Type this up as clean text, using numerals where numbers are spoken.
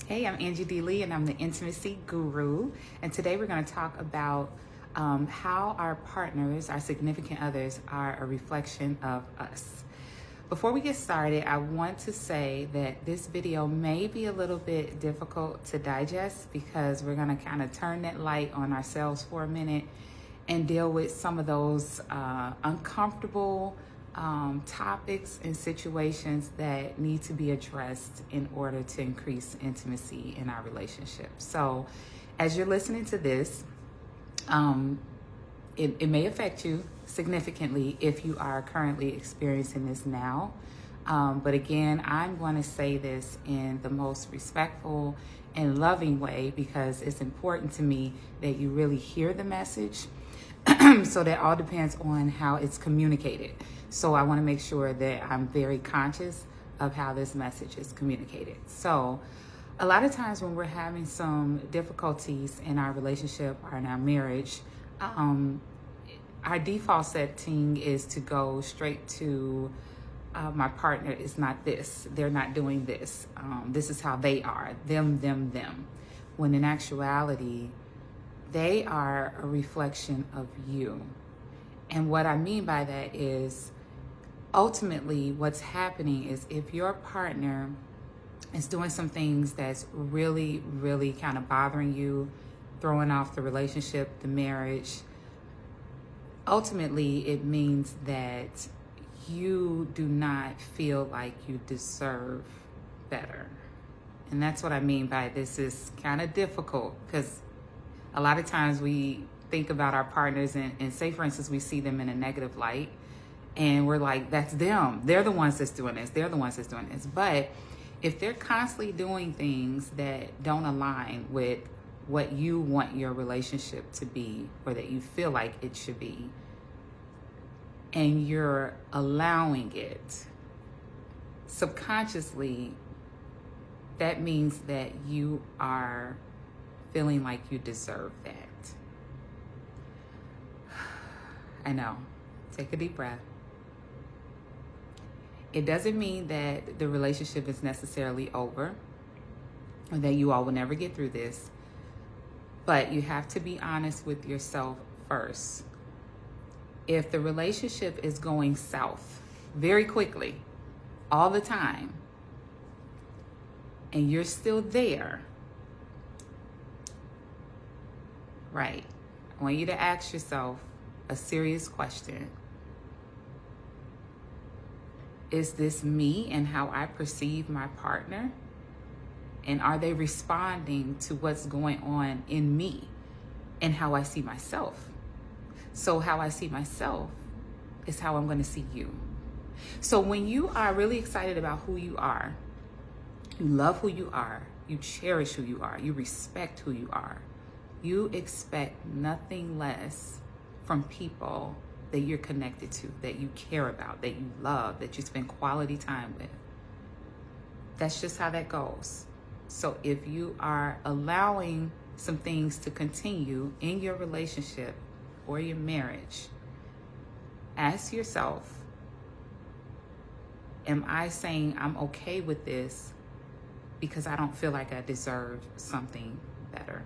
Hey, I'm Angie D. Lee, and I'm the Intimacy Guru. And today we're going to talk about how our partners, our significant others, are a reflection of us. Before we get started, I want to say that this video may be a little bit difficult to digest because we're going to kind of turn that light on ourselves for a minute and deal with some of those uncomfortable topics and situations that need to be addressed in order to increase intimacy in our relationship. So as you're listening to this, it may affect you significantly if you are currently experiencing this now. But again, I'm going to say this in the most respectful and loving way because it's important to me that you really hear the message. So that all depends on how it's communicated. So I want to make sure that I'm very conscious of how this message is communicated. So a lot of times when we're having some difficulties in our relationship or in our marriage, our default setting is to go straight to my partner is not this, they're not doing this, this is how they are, them. When in actuality, they are a reflection of you. And what I mean by that is ultimately what's happening is if your partner is doing some things that's really, really kind of bothering you, throwing off the relationship, the marriage, ultimately it means that you do not feel like you deserve better. And that's what I mean by this is kind of difficult because a lot of times we think about our partners and say, for instance, we see them in a negative light and we're like, that's them. They're the ones that's doing this. They're the ones that's doing this. But if they're constantly doing things that don't align with what you want your relationship to be or that you feel like it should be, and you're allowing it subconsciously, that means that you are feeling like you deserve that. I know. Take a deep breath. It doesn't mean that the relationship is necessarily over or that you all will never get through this, but you have to be honest with yourself first. If the relationship is going south very quickly, all the time, and you're still there, right, I want you to ask yourself a serious question. Is this me and how I perceive my partner? And are they responding to what's going on in me and how I see myself? So how I see myself is how I'm going to see you. So when you are really excited about who you are, you love who you are, you cherish who you are, you respect who you are, you expect nothing less from people that you're connected to, that you care about, that you love, that you spend quality time with. That's just how that goes. So if you are allowing some things to continue in your relationship or your marriage, ask yourself, am I saying I'm okay with this because I don't feel like I deserve something better?